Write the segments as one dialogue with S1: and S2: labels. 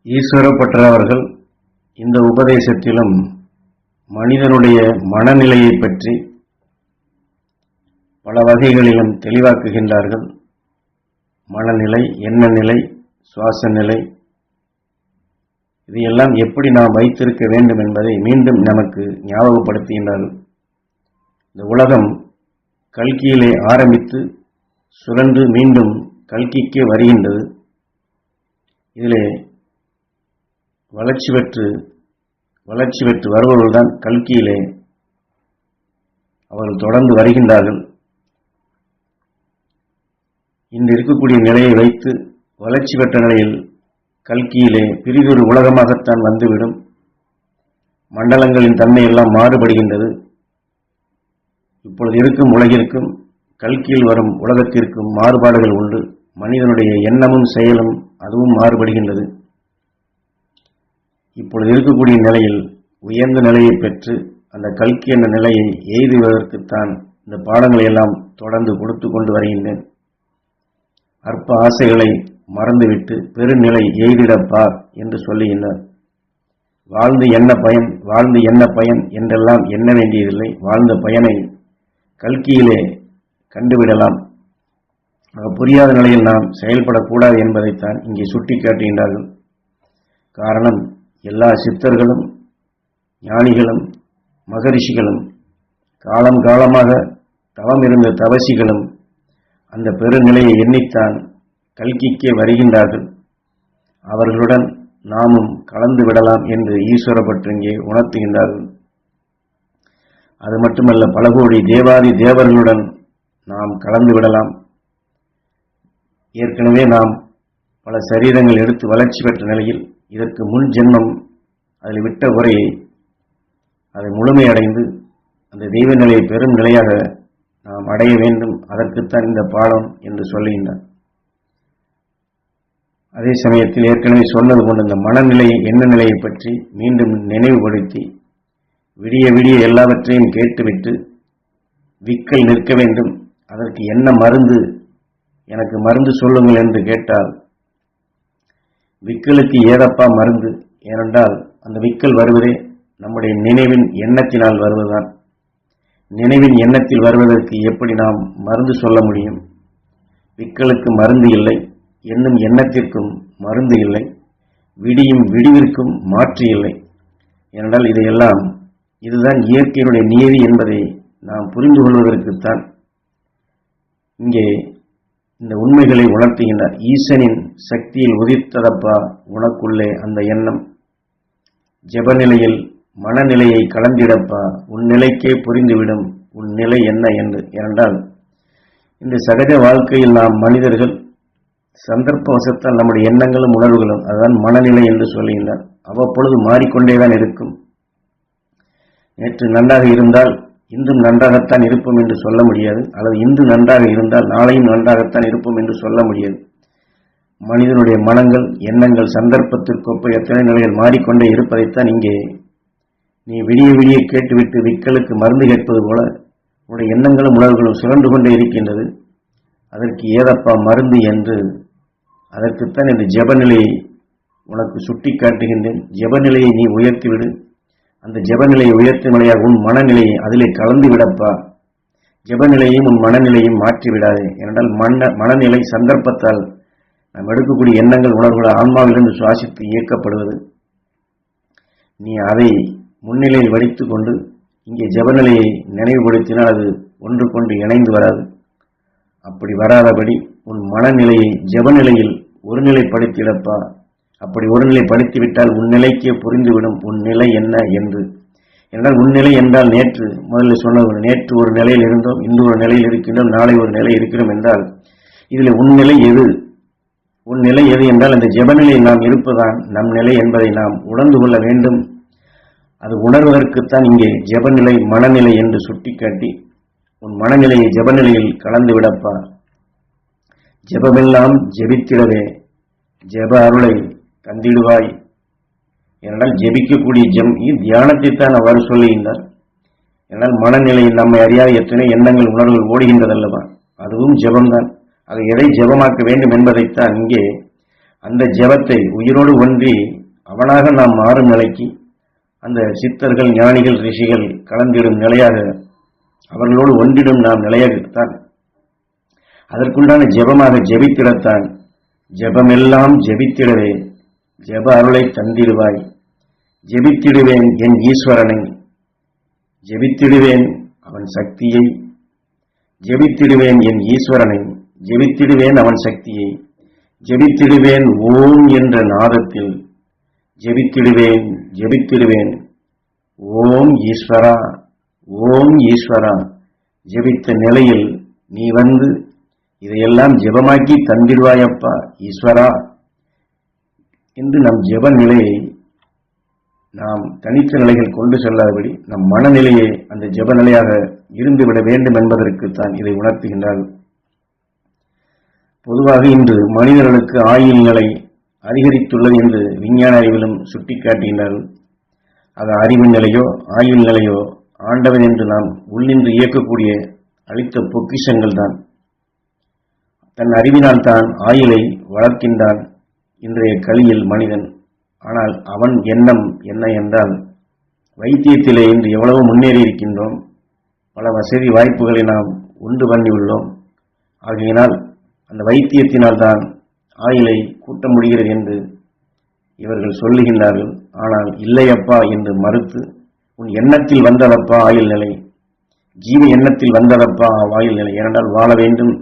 S1: ஈஸ்வரப்பற்ற அவர்கள் இந்த உபதேசத்திலும் மனிதனுடைய மனநிலையை பற்றி பல வகைகளிலும் தெளிவாக்குகின்றார்கள். மனநிலை, எண்ண நிலை, சுவாச நிலை, இதையெல்லாம் எப்படி நாம் வைத்திருக்க வேண்டும் என்பதை மீண்டும் நமக்கு ஞாபகப்படுத்துகின்றார்கள். இந்த உலகம் கல்கியிலே ஆரம்பித்து சுழன்று மீண்டும் கல்கிக்கே வருகின்றது. இதிலே வளர்ச்சி பெற்று வருபவர்கள்தான் கல்கியிலே அவர்கள் தொடர்ந்து வருகின்றார்கள். இன்று இருக்கக்கூடிய நிலையை வைத்து வளர்ச்சி பெற்ற நிலையில் கல்கியிலே பிரிதொரு உலகமாகத்தான் வந்துவிடும். மண்டலங்களின் தன்மை எல்லாம் மாறுபடுகின்றது. இப்பொழுது இருக்கும் உலகிற்கும் கல்கியில் வரும் உலகத்திற்கும் மாறுபாடுகள் உண்டு. மனிதனுடைய எண்ணமும் செயலும் அதுவும் மாறுபடுகின்றது. இப்பொழுது இருக்கக்கூடிய நிலையில் உயர்ந்த நிலையை பெற்று அந்த கல்கி என்ற நிலையை எய்துவதற்குத்தான் இந்த பாடங்களை எல்லாம் தொடர்ந்து கொடுத்து கொண்டு வருகின்றேன். அற்ப ஆசைகளை மறந்துவிட்டு பெருநிலை எய்திடப்பார் என்று சொல்லுகின்றார். வாழ்ந்து என்ன பயன் என்றெல்லாம் எண்ண வேண்டியதில்லை. வாழ்ந்த பயனை கல்கியிலே கண்டுவிடலாம். புரியாத நிலையில் நாம் செயல்படக்கூடாது என்பதைத்தான் இங்கே சுட்டி காட்டுகின்றார்கள். காரணம், எல்லா சித்தர்களும் ஞானிகளும் மகரிஷிகளும் காலம் காலமாக தவம் இருந்த தவசிகளும் அந்த பெருநிலையை எண்ணித்தான் கல்கிக்கே வருகின்றார்கள். அவர்களுடன் நாமும் கலந்து விடலாம் என்று ஈஸ்வரப்பற்று இங்கே உணர்த்துகின்றார்கள். அது மட்டுமல்ல, பல கோடி தேவாதி தேவர்களுடன் நாம் கலந்து விடலாம். ஏற்கனவே நாம் பல சரீரங்கள் எடுத்து வளர்ச்சி பெற்ற நிலையில் இதற்கு முன் ஜென்மம் அதில் விட்ட உரையை அதை முழுமையடைந்து அந்த தெய்வ நிலையை பெரும் நிலையாக நாம் அடைய வேண்டும். அதற்குத்தான் இந்த பாடம் என்று சொல்லுகின்றார். அதே சமயத்தில் ஏற்கனவே சொன்னது போன்ற இந்த மனநிலையை, எண்ண நிலையை பற்றி மீண்டும் நினைவுபடுத்தி விடிய விடிய எல்லாவற்றையும் கேட்டுவிட்டு விக்கல் நிற்க வேண்டும். அதற்கு என்ன மருந்து, எனக்கு மருந்து சொல்லுங்கள் என்று கேட்டால், விக்கலுக்கு ஏதப்பா மருந்து? ஏனென்றால் அந்த விக்கல் வருவதே நம்முடைய நினைவின் எண்ணத்தினால் வருவதுதான். நினைவின் எண்ணத்தில் வருவதற்கு எப்படி நாம் மருந்து சொல்ல முடியும்? விக்கலுக்கு மருந்து இல்லை, என்னும் எண்ணத்திற்கும் மருந்து இல்லை, விடியும் விடிவிற்கும் மாற்று இல்லை. ஏனென்றால் இதையெல்லாம் இதுதான் இயற்கையினுடைய நியதி என்பதை நாம் புரிந்து கொள்வதற்குத்தான் இங்கே இந்த உண்மைகளை உணர்த்துகின்றார். ஈசனின் சக்தியில் உதித்ததப்பா உனக்குள்ளே அந்த எண்ணம், ஜெபநிலையில் மனநிலையை கலந்திடப்பா, உன் நிலைக்கே புரிந்துவிடும் உன் நிலை என்ன என்று. ஏனென்றால் இந்த சகஜ வாழ்க்கையில் நாம் மனிதர்கள் சந்தர்ப்பவசத்தால் நம்முடைய எண்ணங்களும் உணர்வுகளும், அதுதான் மனநிலை என்று சொல்லுகின்றார், அவ்வப்பொழுது மாறிக்கொண்டேதான் இருக்கும். நேற்று நன்றாக இருந்தால் இன்றும் நன்றாகத்தான் இருப்போம் என்று சொல்ல முடியாது, அல்லது இன்று நன்றாக இருந்தால் நாளையும் நன்றாகத்தான் இருப்போம் என்று சொல்ல முடியாது. மனிதனுடைய மனங்கள், எண்ணங்கள் சந்தர்ப்பத்திற்கொப்ப எத்தனை நிலைகள் மாறிக்கொண்டே இருப்பதைத்தான் இங்கே நீ விடிய விடிய கேட்டுவிட்டு விக்கலுக்கு மருந்து கேட்பது போல உன்னுடைய எண்ணங்களும் உணர்வுகளும் சுழன்று கொண்டே இருக்கின்றது. அதற்கு ஏதப்பா மருந்து என்று, அதற்குத்தான் இந்த ஜெபநிலையை உனக்கு சுட்டி காட்டுகின்றேன். ஜெபநிலையை நீ உயர்த்திவிடு. அந்த ஜெபநிலையை உயர்த்தும் நிலையாக உன் மனநிலையை அதிலே கலந்து விடப்பா. ஜெபநிலையும் உன் மனநிலையும் மாற்றிவிடாதே. ஏனென்றால் மனநிலை சந்தர்ப்பத்தால் நாம் எடுக்கக்கூடிய எண்ணங்கள் உணர்வுகள் ஆன்மாவிலிருந்து சுவாசித்து இயக்கப்படுவது. நீ அதை முன்னிலையில் வடித்து கொண்டு இங்கே ஜெபநிலையை நினைவுபடுத்தினால் அது ஒன்று கொண்டு இணைந்து வராது. அப்படி வராதபடி உன் மனநிலையை ஜெபநிலையில் ஒருநிலைப்படுத்திடப்பா. அப்படி ஒருநிலைப்படுத்திவிட்டால் உன் நிலைக்கே புரிந்துவிடும் உன் நிலை என்ன என்று. என்றால் உன் நிலை என்றால் நேற்று முதலில் சொன்னது, நேற்று ஒரு நிலையில் இருந்தோம், இன்று ஒரு நிலையில் இருக்கின்றோம், நாளை ஒரு நிலை இருக்கிறோம் என்றால் இதில் உன் நிலை எது? உன் நிலை எது என்றால் அந்த ஜெபநிலையில் நாம் இருப்பதான் நம் நிலை என்பதை நாம் உணர்ந்து கொள்ள வேண்டும். அது உணர்வதற்குத்தான் இங்கே ஜெபநிலை மனநிலை என்று சுட்டிக்காட்டி உன் மனநிலையை ஜெபநிலையில் கலந்து விடப்பா. ஜெபமெல்லாம் ஜெபித்திடவே ஜெப அருளை தந்திடுவாய். ஏனென்றால் ஜெபிக்கக்கூடிய தியானத்தைத்தான் அவ்வாறு சொல்லுகின்றார். ஏனால் மனநிலையில் நம்மை அறியாத எத்தனை எண்ணங்கள் உணர்வுகள் ஓடுகின்றதல்லவா, அதுவும் ஜெபம்தான். அதை எதை ஜெபமாக்க வேண்டும் என்பதைத்தான் இங்கே அந்த ஜெபத்தை உயிரோடு ஒன்றி அவனாக நாம் மாறும் நிலைக்கு அந்த சித்தர்கள், ஞானிகள், ரிஷிகள் கலந்திடும் நிலையாக அவர்களோடு ஒன்றிடும் நாம் நிலையாகத்தான் அதற்குண்டான ஜெபமாக ஜெபித்திடத்தான் ஜெபமெல்லாம் ஜெபித்திடவே ஜெப அருளை தந்திடுவாய். ஜெபித்திடுவேன் என் ஈஸ்வரனை, ஜெபித்திடுவேன் அவன் சக்தியை, ஜெபித்திடுவேன் என் ஈஸ்வரனை, ஜெபித்திடுவேன் அவன் சக்தியை, ஜெபித்திடுவேன் ஓம் என்ற நாதத்தில், ஜெபித்திடுவேன் ஜெபித்திடுவேன் ஓம் ஈஸ்வரா, ஓம் ஈஸ்வரா. ஜெபித்த நிலையில் நீ வந்து இதையெல்லாம் ஜெபமாக்கி தந்திடுவாயப்பா ஈஸ்வரா என்று நம் ஜெப நிலையை நாம் தனித்த நிலைகள் கொண்டு செல்லாதபடி நம் மனநிலையை அந்த ஜெப நிலையாக இருந்துவிட வேண்டும் என்பதற்குத்தான் இதை உணர்த்துகின்றார்கள். பொதுவாக இன்று மனிதர்களுக்கு ஆயுள் நிலை அதிகரித்துள்ளது என்று விஞ்ஞான அறிவிலும் சுட்டிக்காட்டுகின்றார்கள். அது அறிவு நிலையோ ஆயுள் நிலையோ ஆண்டவன் என்று நாம் உள்ளின்று இயக்கக்கூடிய அளித்த பொக்கிஷங்கள் தான். தன் அறிவினால் தான் ஆயுளை வளர்க்கின்றான் இன்றைய கலியில் மனிதன். ஆனால் அவன் எண்ணம் என்ன என்றால், வைத்தியத்திலே இன்று எவ்வளவு முன்னேறி இருக்கின்றோம், பல வசதி வாய்ப்புகளை நாம் உண்டு பண்ணியுள்ளோம். ஆகையினால் அந்த வைத்தியத்தினால் தான் ஆயுளை கூட்ட முடிகிறது என்று இவர்கள் சொல்லுகின்றார்கள். ஆனால் இல்லையப்பா என்று மறுத்து, உன் எண்ணத்தில் வந்ததப்பா ஆயுள் நிலை, ஜீவ எண்ணத்தில் வந்ததப்பா ஆயுள் நிலை. ஏனென்றால் வாழ வேண்டும்,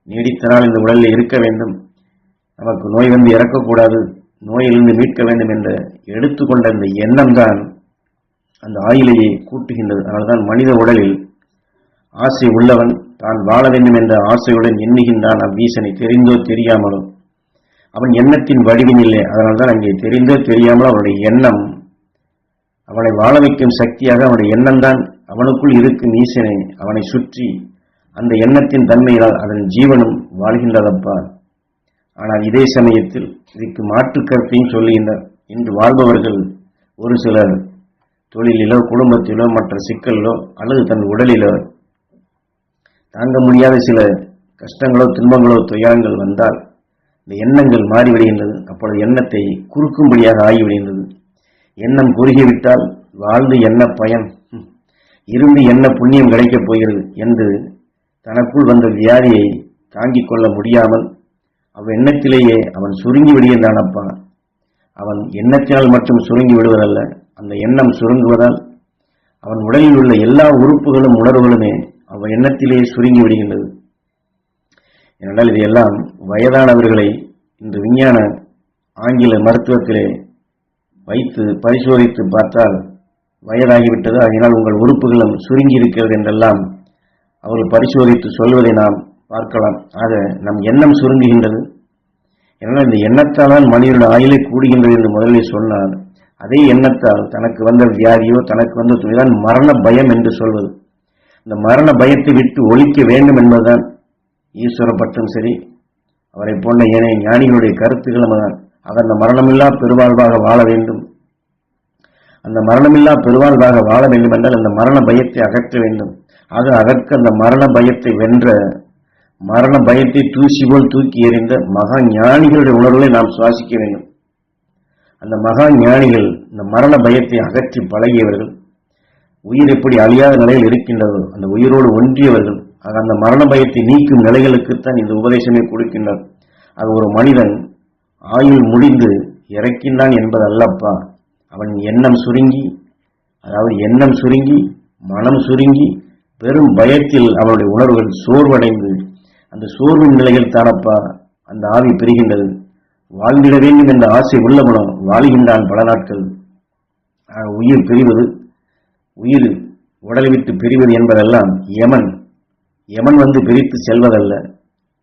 S1: நீடித்த நாள் இந்த உடலில் இருக்க வேண்டும், நமக்கு நோய் வந்து இறக்கக்கூடாது, நோயிலிருந்து மீட்க வேண்டும் என்று எடுத்துக்கொண்ட இந்த எண்ணம் தான் அந்த ஆயுளையை கூட்டுகின்றது. அதனால்தான் மனித உடலில் ஆசை உள்ளவன் தான் வாழ வேண்டும் என்ற ஆசையுடன் எண்ணுகின்றான் அவ்வீசனை, தெரிந்தோ தெரியாமலோ. அவன் எண்ணத்தின் வடிவின் இல்லை. அதனால்தான் அங்கே தெரிந்தோ தெரியாமலோ அவனுடைய எண்ணம் அவனை வாழ வைக்கும் சக்தியாக அவனுடைய எண்ணம் தான் அவனுக்குள் இருக்கும் ஈசனை அவனை சுற்றி அந்த எண்ணத்தின் தன்மையினால் அதன் ஜீவனும் வாழ்கின்றதப்பா. ஆனால் இதே சமயத்தில் இதற்கு மாற்று கருத்தையும் சொல்லுகின்றார். இன்று வாழ்பவர்கள் ஒரு சிலர் தொழிலிலோ குடும்பத்திலோ மற்ற சிக்கலிலோ அல்லது தன் உடலிலோ தாங்க முடியாத சில கஷ்டங்களோ துன்பங்களோ துயரங்கள் வந்தால் இந்த எண்ணங்கள் மாறிவிடுகின்றது. அப்பொழுது எண்ணத்தை குறுக்கும்படியாக ஆகிவிடுகின்றது. எண்ணம் குறுகிவிட்டால் வாழ்ந்து என்ன பயன், இருந்து என்ன புண்ணியம் கிடைக்கப் போகிறது என்று தனக்குள் வந்த வியாதியை தாங்கிக் கொள்ள முடியாமல் எண்ணத்திலேயே அவன் சுருங்கி விடுகின்றானப்பா. அவன் எண்ணத்தினால் மட்டும் சுருங்கி விடுவதல்ல, அந்த எண்ணம் சுருங்குவதால் அவன் உடலில் உள்ள எல்லா உறுப்புகளும் உணர்வுகளுமே அவன் எண்ணத்திலேயே சுருங்கி விடுகின்றது. ஏனென்றால் இதையெல்லாம் வயதானவர்களை இன்று விஞ்ஞான ஆங்கில மருத்துவத்திலே வைத்து பரிசோதித்து பார்த்தால் வயதாகிவிட்டது, அதனால் உங்கள் உறுப்புகளும் சுருங்கி இருக்கிறது என்றெல்லாம் அவர்கள் பரிசோதித்து சொல்வதை நாம் பார்க்கலாம். ஆக நம் எண்ணம் சுருங்குகின்றது. ஏனால் இந்த எண்ணத்தால் மனிதனுடைய ஆயுளை கூடுகின்றது என்று முதலில் சொன்னார். அதே எண்ணத்தால் தனக்கு வந்த வியாதியோ தனக்கு வந்த துணிதான் மரண பயம் என்று சொல்வது. இந்த மரண பயத்தை விட்டு ஒழிக்க வேண்டும் என்பதுதான் ஈஸ்வர பட்டும் சரி, அவரை போன்ற ஏனைய ஞானிகளுடைய கருத்துக்களும் தான். ஆக அந்த மரணமில்லா பெருவாழ்வாக வாழ வேண்டும். அந்த மரணமில்லா பெருவாழ்வாக வாழ வேண்டும் என்றால் அந்த மரண பயத்தை அகற்ற வேண்டும். ஆக அதற்கு அந்த மரண பயத்தை வென்ற, மரண பயத்தை தூசி போல் தூக்கி எறிந்த மகா ஞானிகளுடைய உணர்வுகளை நாம் சுவாசிக்க வேண்டும். அந்த மகா ஞானிகள் இந்த மரண பயத்தை அகற்றி பழகியவர்கள், உயிர் எப்படி அழியாத நிலையில் இருக்கின்றதோ அந்த உயிரோடு ஒன்றியவர்கள். ஆக அந்த மரண பயத்தை நீக்கும் நிலைகளுக்குத்தான் இந்த உபதேசமே கொடுக்கின்றார். அது ஒரு மனிதன் ஆயுள் முடிந்து இறக்கின்றான் என்பது அல்லப்பா, அவன் எண்ணம் சுருங்கி, அதாவது எண்ணம் சுருங்கி மனம் சுருங்கி பெரும் பயத்தில் அவனுடைய உணர்வுகள் சோர்வடைந்து அந்த சோர்வின் நிலையில் தானப்பா அந்த ஆவி பெறுகின்றது. வாழ்ந்திட வேண்டும் என்ற ஆசை உள்ளவனோ வாழ்கின்றான் பல நாட்கள். உயிர் பிரிவது, உயிர் உடலை விட்டு பிரிவது என்பதெல்லாம் யமன் வந்து பிரித்து செல்வதல்ல,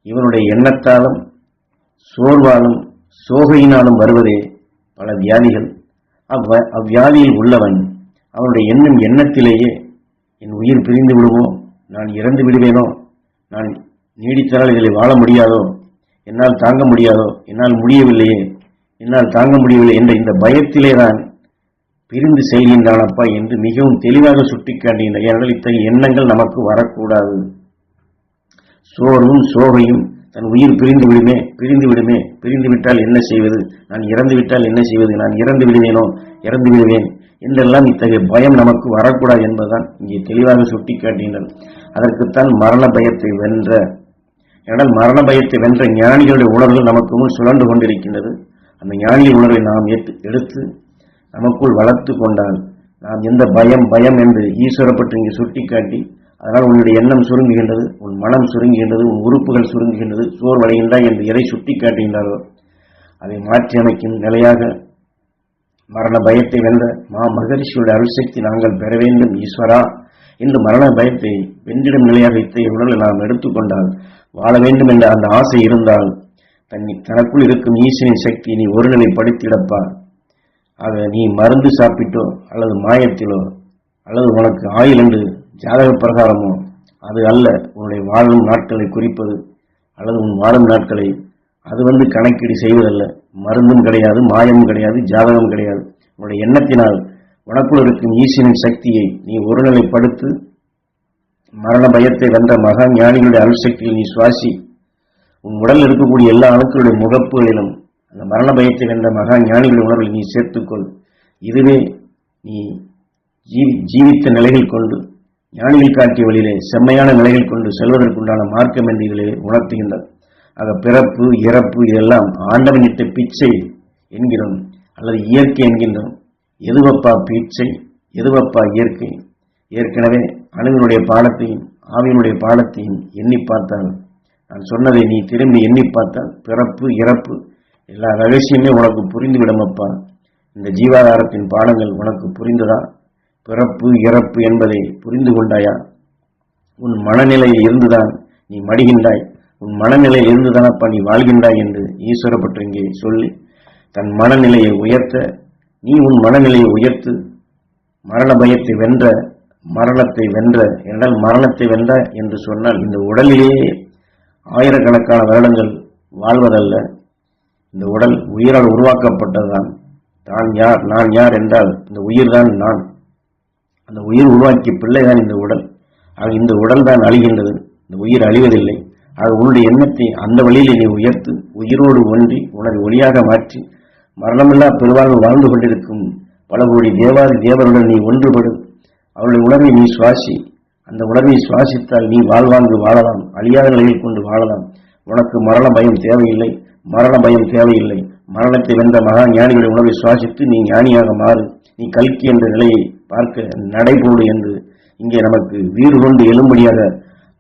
S1: இவனுடைய எண்ணத்தாலும் சோர்வாலும் சோகையினாலும் வருவதே பல வியாதிகள். அவ்வியாதியில் உள்ளவன் அவனுடைய எண்ணத்திலேயே என் உயிர் பிரிந்து விடுமோ, நான் இறந்து விடுவேனோ, நான் நீடித்தால் இதில் வாழ முடியாதோ, என்னால் தாங்க முடியாதோ, என்னால் முடியவில்லையே, என்னால் தாங்க முடியவில்லை என்ற இந்த பயத்திலே தான் பிரிந்து செல்கின்றானப்பா என்று மிகவும் தெளிவாக சுட்டிக்காட்டுகின்றன. ஏனென்றால் இத்தகைய எண்ணங்கள் நமக்கு வரக்கூடாது. சோர்வும் சோகையும் தன் உயிர் பிரிந்து விடுமே, பிரிந்து விட்டால் என்ன செய்வது, நான் இறந்து விட்டால் என்ன செய்வது, நான் இறந்து விடுவேனோ, இறந்து விடுவேன் என்றெல்லாம் இத்தகைய பயம் நமக்கு வரக்கூடாது என்பதுதான் இங்கே தெளிவாக சுட்டிக்காட்டுகின்றனர். அதற்குத்தான் மரண பயத்தை வென்ற, ஏனால் மரண பயத்தை வென்ற ஞானிகளுடைய உணர்வுகள் நமக்கு முன் சுழன்று கொண்டிருக்கின்றது. அந்த ஞானிகள் உணர்வை நாம் எடுத்து நமக்குள் வளர்த்து கொண்டால் நாம் எந்த பயம் என்று ஈஸ்வரப்பட்டு இங்கே சுட்டிக்காட்டி, அதனால் உன்னுடைய எண்ணம் சுருங்குகின்றது, உன் மனம் சுருங்குகின்றது, உன் உறுப்புகள் சுருங்குகின்றது, சோர்வடைகின்றாய் என்று எதை சுட்டிக்காட்டுகின்றாரோ அதை மாற்றி அமைக்கும் நிலையாக மரண பயத்தை வென்ற மகரிஷியுடைய அருள்சக்தி நாங்கள் பெற வேண்டும் ஈஸ்வரா என்று மரண பயத்தை வென்றிடும் நிலையாக இத்தகைய உடலை நாம் எடுத்துக்கொண்டால், வாழ வேண்டும் என்ற அந்த ஆசை இருந்தால் தனக்குள் இருக்கும் ஈசனின் சக்தி நீ ஒருநிலைப்படுத்திடப்பா. ஆக நீ மருந்து சாப்பிட்டோ அல்லது மாயத்திலோ அல்லது உனக்கு ஆயுள் என்று ஜாதக பிரகாரமோ அது அல்ல உன்னுடைய வாழும் நாட்களை குறிப்பது, அல்லது உன் வாழும் நாட்களை அது கணக்கீடு செய்வதல்ல. மருந்தும் கிடையாது, மாயமும் கிடையாது, ஜாதகம் கிடையாது. உன்னுடைய எண்ணத்தினால் உனக்குள் இருக்கும் ஈசனின் சக்தியை நீ ஒருநிலைப்படுத்து. மரண பயத்தை வென்ற மகா ஞானிகளுடைய அருள்சக்தியில் நீ சுவாசி. உன் உடலில் இருக்கக்கூடிய எல்லா அணுக்களுடைய முகப்புகளிலும் அந்த மரண பயத்தை வென்ற மகா ஞானிகளுடைய உணர்வில் நீ சேர்த்துக்கொள். இதுவே நீ ஜீவித்த நிலைகள் கொண்டு, ஞானிகள் காட்டிய வழியிலே செம்மையான நிலைகள் கொண்டு செல்வதற்குண்டான மார்க்கம் என்று இதிலே உணர்த்துகின்றது. ஆக பிறப்பு இறப்பு இதெல்லாம் ஆண்டவனிட்ட பிச்சை என்கிறோம் அல்லது இயற்கை என்கின்றோம். எதுவப்பா பிச்சை, எதுவப்பா இயற்கை? ஏற்கனவே அணுவினுடைய பாடத்தையும் ஆவியினுடைய பாடத்தையும் எண்ணி பார்த்தால், நான் சொன்னதை நீ திரும்பி எண்ணி பார்த்தால் பிறப்பு இறப்பு எல்லா ரகசியமே உனக்கு புரிந்துவிடுமப்பா. இந்த ஜீவாதாரத்தின் பாடங்கள் உனக்கு புரிந்ததா? பிறப்பு இறப்பு என்பதை புரிந்து கொண்டாயா? உன் மனநிலையில் இருந்துதான் நீ மடிகின்றாய், உன் மனநிலையில் இருந்துதானப்பா நீ வாழ்கின்றாய் என்று ஈஸ்வரப்பட்டு இங்கே சொல்லி தன் மனநிலையை உயர்த்த, நீ உன் மனநிலையை உயர்த்து. மரண பயத்தை வென்ற, மரணத்தை வென்ற என்றால் மரணத்தை வென்ற என்று சொன்னால் இந்த உடலிலேயே ஆயிரக்கணக்கான வருடங்கள் வாழ்வதல்ல. இந்த உடல் உயிரால் உருவாக்கப்பட்டதுதான். தான் யார், நான் யார் என்றால் இந்த உயிர் தான் நான். அந்த உயிர் உருவாக்கிய பிள்ளைதான் இந்த உடல். ஆக இந்த உடல் தான் அழிகின்றது, இந்த உயிர் அழிவதில்லை. ஆக உன்னுடைய எண்ணத்தை அந்த வழியில் நீ உயர்த்து, உயிரோடு ஒன்றி உனது ஒளியாக மாற்றி மரணமில்லா பெருவாழ்வு வாழ்ந்து கொண்டிருக்கும் பல கோடி தேவாதி தேவருடன் நீ ஒன்றுபடு. அவருடைய உணர்வை நீ சுவாசி. அந்த உணர்வை சுவாசித்தால் நீ வாழ்வாங்கு வாழலாம், அழியாத நிலையில் கொண்டு வாழலாம். உனக்கு மரண பயம் தேவையில்லை, மரண பயம் தேவையில்லை. மரணத்தை வென்ற மகா ஞானிகளுடைய உணர்வை சுவாசித்து நீ ஞானியாக மாறு. நீ கல்கி என்ற நிலையை பார்க்க நடைபோடு என்று இங்கே நமக்கு வீறு கொண்டு எழும்படியாக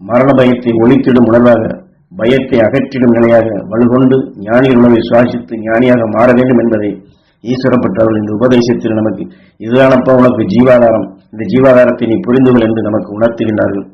S1: மரண பயத்தை ஒழித்திடும் உணர்வாக, பயத்தை அகற்றிடும் நிலையாக வலுகொண்டு ஞானிகள் உணர்வை சுவாசித்து ஞானியாக மாற வேண்டும் என்பதை ஈஸ்வரப்பட்டவர்கள் இந்த உபதேசத்தில் நமக்கு இதுதானப்பா உனக்கு ஜீவாதாரம், இந்த ஜீவாதாரத்தை நீ புரிந்துகொள் என்று நமக்கு உணர்த்துகின்றார்கள்.